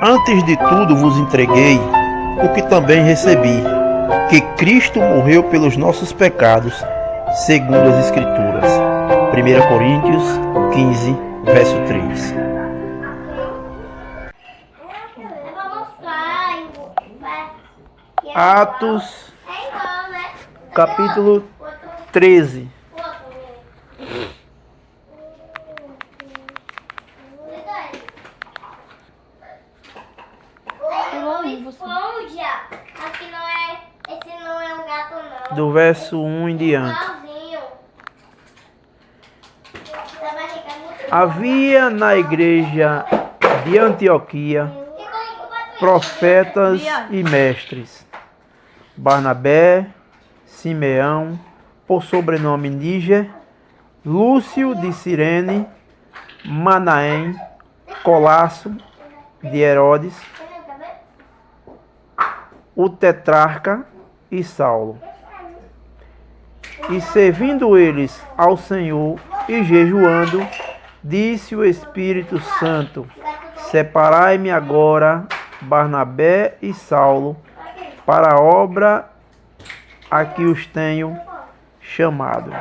Antes de tudo vos entreguei o que também recebi, que Cristo morreu pelos nossos pecados, segundo as Escrituras. 1 Coríntios 15, verso 3. Atos, capítulo 13. Do verso 1 em diante. Havia na igreja de Antioquia profetas e mestres: Barnabé, Simeão, por sobrenome Níger, Lúcio de Cirene, Manaém, Colasso de Herodes, o tetrarca e Saulo. E servindo eles ao Senhor e jejuando, disse o Espírito Santo: Separai-me agora Barnabé e Saulo para a obra a que os tenho chamado.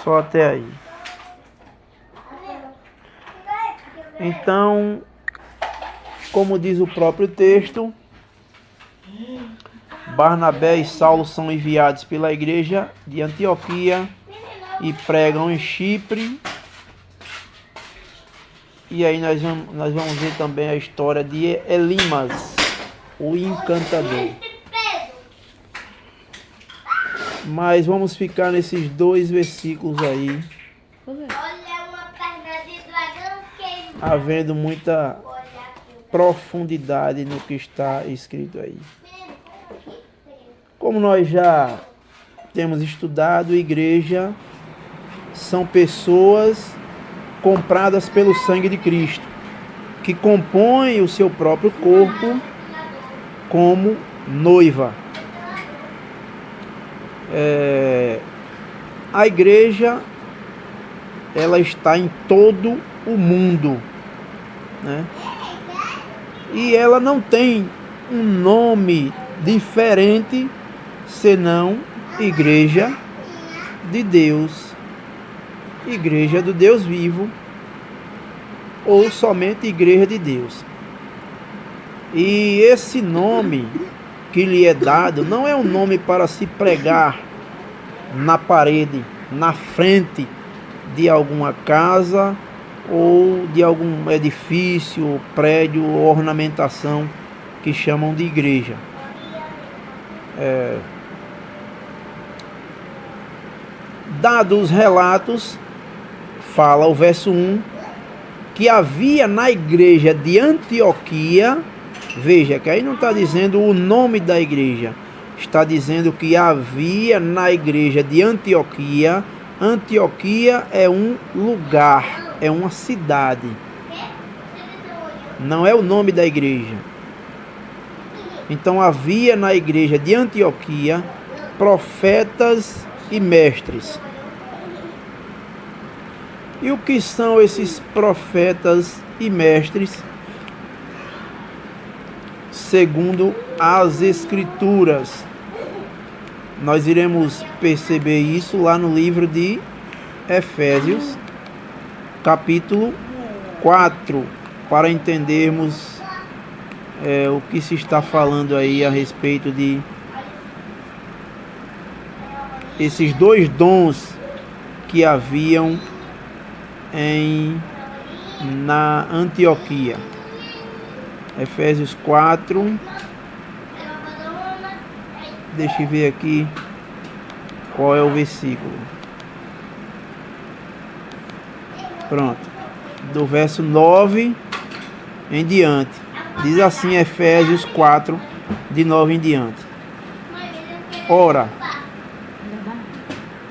Só até aí. Então, como diz o próprio texto, Barnabé e Saulo são enviados pela igreja de Antioquia e pregam em Chipre. E aí nós vamos ver também a história de Elimas, o encantador. Mas vamos ficar nesses dois versículos aí, havendo muita profundidade no que está escrito aí. Como nós já temos estudado, igreja são pessoas compradas pelo sangue de Cristo, que compõem o seu próprio corpo como noiva. A igreja, ela está em todo o mundo, né? E ela não tem um nome diferente senão Igreja de Deus, Igreja do Deus vivo, ou somente Igreja de Deus. E esse nome que lhe é dado não é um nome para se pregar na parede, na frente de alguma casa ou de algum edifício, prédio ou ornamentação que chamam de igreja. Dados os relatos, fala o verso 1, que havia na igreja de Antioquia, veja que aí não está dizendo o nome da igreja, está dizendo que havia na igreja de Antioquia. Antioquia é um lugar, é uma cidade, não é o nome da igreja. Então havia na igreja de Antioquia profetas e mestres. E o que são esses profetas e mestres? Segundo as Escrituras, nós iremos perceber isso lá no livro de Efésios, capítulo 4, para entendermos o que se está falando aí a respeito de esses dois dons que haviam na Antioquia. Efésios 4. Deixa eu ver aqui qual é o versículo. Pronto. Do verso 9 em diante. Diz assim Efésios 4, de 9 em diante. Ora,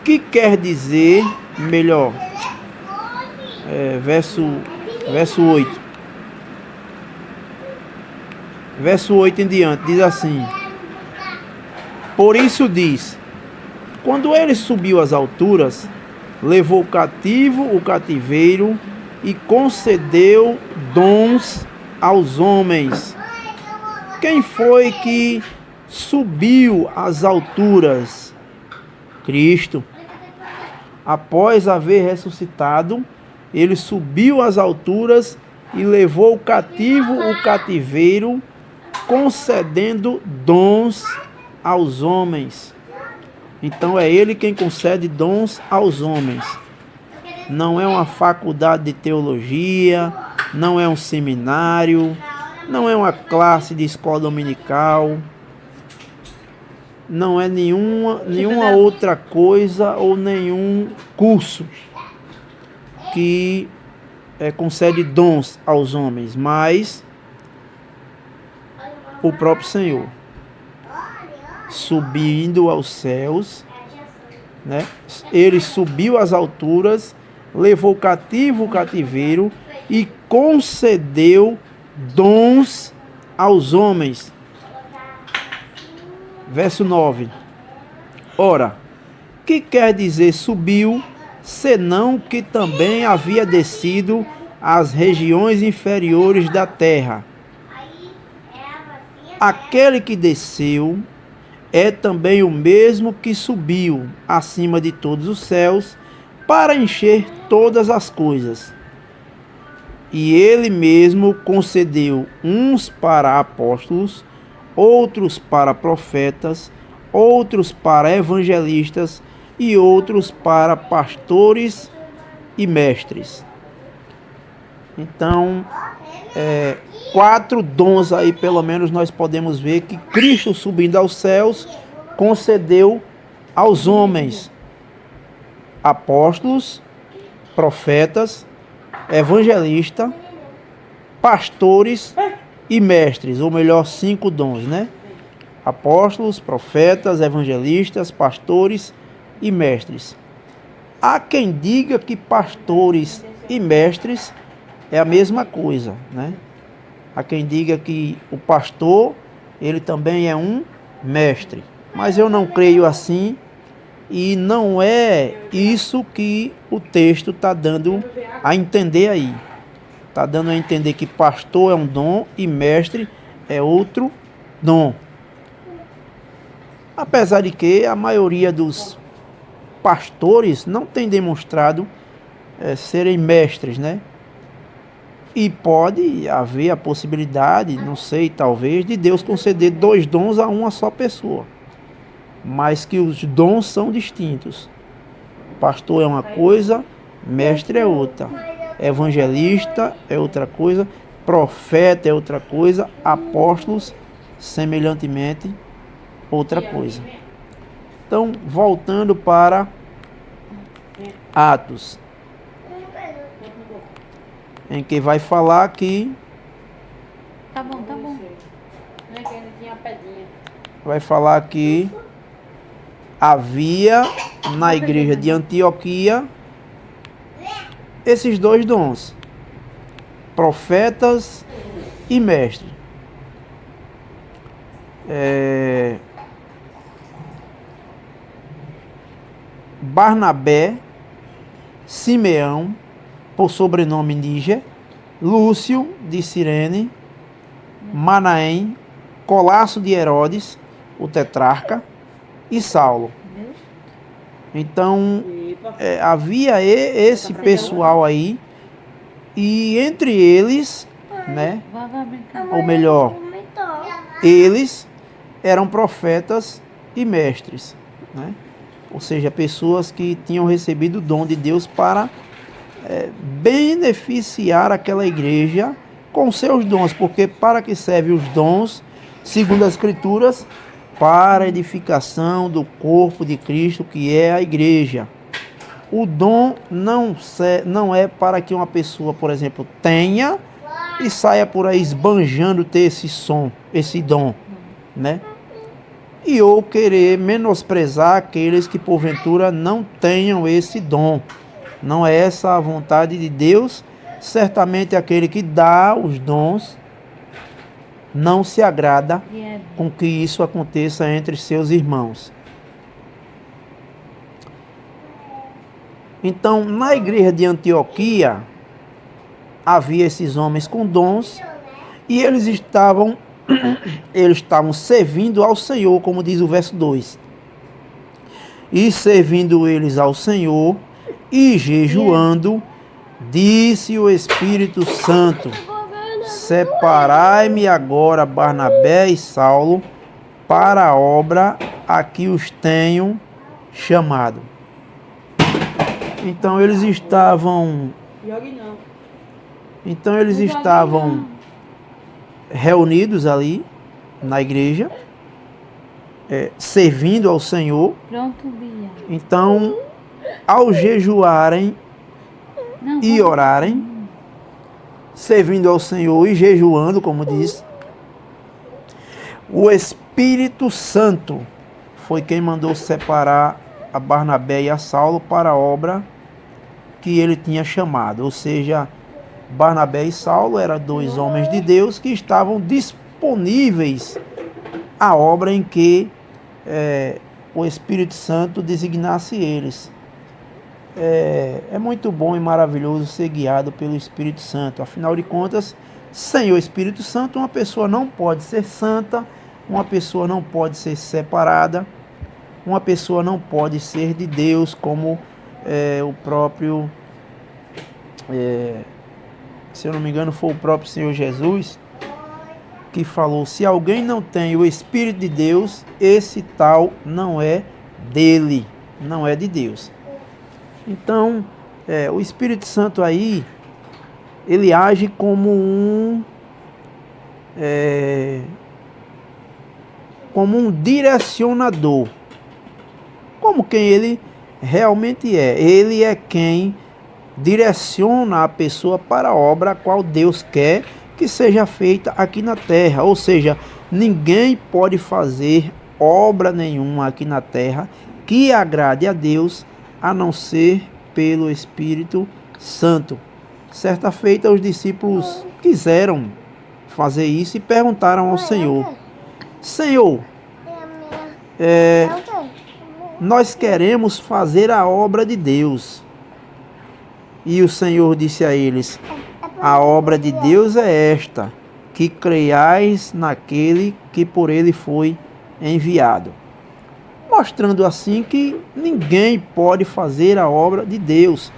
que quer dizer, melhor, verso 8. Verso 8 em diante, diz assim: por isso diz, quando ele subiu às alturas, levou cativo o cativeiro e concedeu dons aos homens. Quem foi que subiu às alturas? Cristo. Após haver ressuscitado, ele subiu às alturas e levou o cativo o cativeiro, concedendo dons aos homens. Então é ele quem concede dons aos homens. Não é uma faculdade de teologia, não é um seminário, não é uma classe de escola dominical, não é nenhuma outra coisa ou nenhum curso que concede dons aos homens, mas o próprio Senhor, subindo aos céus, né? Ele subiu às alturas, levou cativo o cativeiro e concedeu dons aos homens. Verso 9. Ora, que quer dizer subiu, senão que também havia descido às regiões inferiores da terra? Aquele que desceu é também o mesmo que subiu acima de todos os céus para encher todas as coisas. E ele mesmo concedeu uns para apóstolos, outros para profetas, outros para evangelistas e outros para pastores e mestres. Então, 4 dons aí, pelo menos, nós podemos ver que Cristo, subindo aos céus, concedeu aos homens: apóstolos, profetas, evangelistas, pastores e mestres, ou melhor, 5 dons, né? Apóstolos, profetas, evangelistas, pastores e mestres. Há quem diga que pastores e mestres é a mesma coisa, né? Há quem diga que o pastor, ele também é um mestre. Mas eu não creio assim, e não é isso que o texto está dando a entender aí. Está dando a entender que pastor é um dom e mestre é outro dom. Apesar de que a maioria dos pastores não tem demonstrado serem mestres, né? E pode haver a possibilidade, não sei, talvez, de Deus conceder 2 dons a uma só pessoa. Mas que os dons são distintos. Pastor é uma coisa, mestre é outra. Evangelista é outra coisa, profeta é outra coisa, apóstolos, semelhantemente, outra coisa. Então, voltando para Atos, em que vai falar que... Tá bom. Não é que ainda tinha a pedinha. Vai falar que havia na igreja de Antioquia esses 2 dons, profetas e mestres. Barnabé, Simeão, por sobrenome Níger, Lúcio de Cirene, Manaém, Colasso de Herodes, o tetrarca, e Saulo. Então, havia esse pessoal aí, e entre eles, né, ou melhor, eles eram profetas e mestres, né? Ou seja, pessoas que tinham recebido o dom de Deus para beneficiar aquela igreja com seus dons, porque para que servem os dons, segundo as Escrituras, para a edificação do corpo de Cristo, que é a igreja. O dom não é para que uma pessoa, por exemplo, tenha e saia por aí esbanjando ter esse dom, né? E ou querer menosprezar aqueles que porventura não tenham esse dom. Não é essa a vontade de Deus. Certamente aquele que dá os dons não se agrada com que isso aconteça entre seus irmãos. Então, na igreja de Antioquia, havia esses homens com dons, E eles estavam servindo ao Senhor, como diz o verso 2. E servindo eles ao Senhor e jejuando, disse o Espírito Santo: separai-me agora Barnabé e Saulo para a obra a que os tenho chamado. Então eles estavam reunidos ali na igreja, servindo ao Senhor. Pronto, Bia. Então, ao jejuarem e orarem, servindo ao Senhor e jejuando, como diz, o Espírito Santo foi quem mandou separar a Barnabé e a Saulo para a obra que ele tinha chamado. Ou seja, Barnabé e Saulo eram 2 homens de Deus que estavam disponíveis à obra em que o Espírito Santo designasse eles. É muito bom e maravilhoso ser guiado pelo Espírito Santo. Afinal de contas, sem o Espírito Santo, uma pessoa não pode ser santa, uma pessoa não pode ser separada, uma pessoa não pode ser de Deus, como o próprio, se eu não me engano, foi o próprio Senhor Jesus que falou: se alguém não tem o Espírito de Deus, esse tal não é dele, não é de Deus. Então, o Espírito Santo aí, ele age como um direcionador, como quem ele realmente é. Ele é quem direciona a pessoa para a obra a qual Deus quer que seja feita aqui na terra. Ou seja, ninguém pode fazer obra nenhuma aqui na terra que agrade a Deus, a não ser pelo Espírito Santo. Certa feita, os discípulos quiseram fazer isso e perguntaram ao Senhor: Senhor, nós queremos fazer a obra de Deus. E o Senhor disse a eles: a obra de Deus é esta, que creiais naquele que por ele foi enviado. Mostrando assim que ninguém pode fazer a obra de Deus.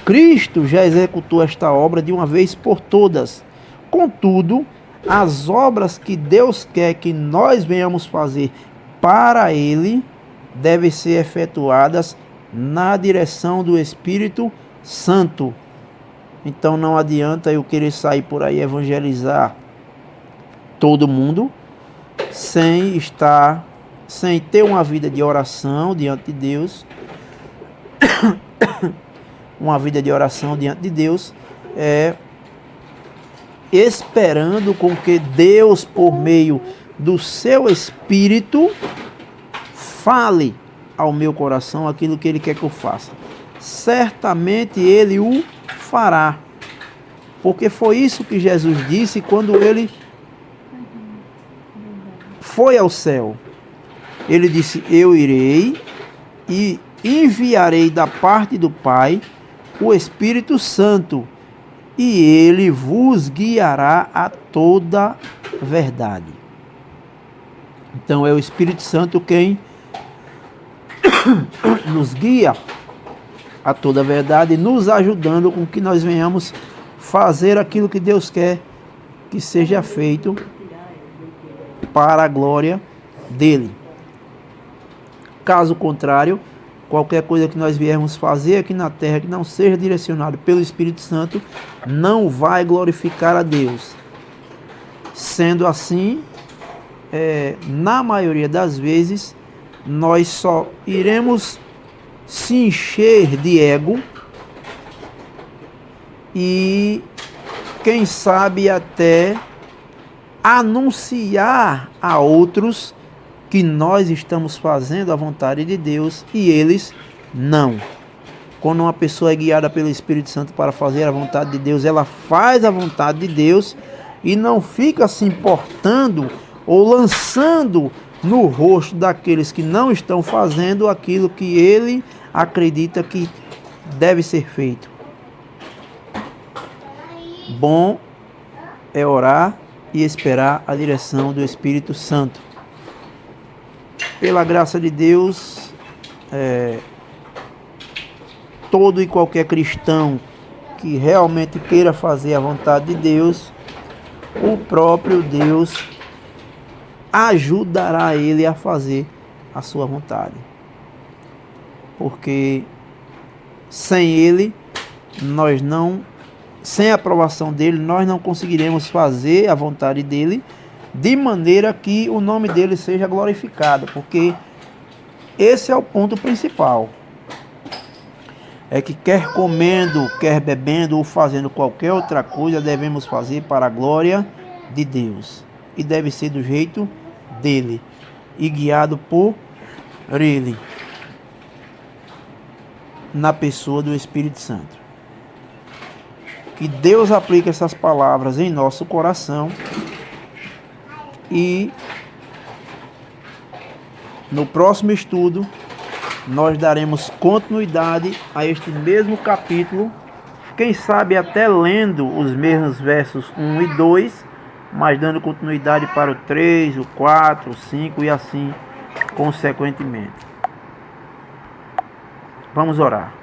Cristo já executou esta obra de uma vez por todas. Contudo, as obras que Deus quer que nós venhamos fazer para Ele devem ser efetuadas na direção do Espírito Santo. Então não adianta eu querer sair por aí evangelizar todo mundo sem ter uma vida de oração diante de Deus, uma vida de oração diante de Deus, esperando com que Deus, por meio do seu Espírito, fale ao meu coração aquilo que Ele quer que eu faça. Certamente Ele o fará, porque foi isso que Jesus disse quando Ele foi ao céu. Ele disse: eu irei e enviarei da parte do Pai o Espírito Santo, e Ele vos guiará a toda verdade. Então é o Espírito Santo quem nos guia a toda verdade, nos ajudando com que nós venhamos fazer aquilo que Deus quer que seja feito para a glória dele. Caso contrário, qualquer coisa que nós viermos fazer aqui na terra que não seja direcionado pelo Espírito Santo, não vai glorificar a Deus. Sendo assim, na maioria das vezes, nós só iremos se encher de ego e, quem sabe, até anunciar a outros que nós estamos fazendo a vontade de Deus e eles não. Quando uma pessoa é guiada pelo Espírito Santo para fazer a vontade de Deus, ela faz a vontade de Deus e não fica se importando ou lançando no rosto daqueles que não estão fazendo aquilo que ele acredita que deve ser feito. Bom é orar e esperar a direção do Espírito Santo. Pela graça de Deus, todo e qualquer cristão que realmente queira fazer a vontade de Deus, o próprio Deus ajudará ele a fazer a sua vontade. Porque sem ele, sem a aprovação dele, nós não conseguiremos fazer a vontade dele de maneira que o nome dele seja glorificado, porque esse é o ponto principal. É que quer comendo, quer bebendo ou fazendo qualquer outra coisa, devemos fazer para a glória de Deus. E deve ser do jeito dele e guiado por ele, na pessoa do Espírito Santo. Que Deus aplique essas palavras em nosso coração e no próximo estudo nós daremos continuidade a este mesmo capítulo, quem sabe até lendo os mesmos versos 1 e 2, mas dando continuidade para o 3, o 4, o 5 e assim consequentemente. Vamos orar.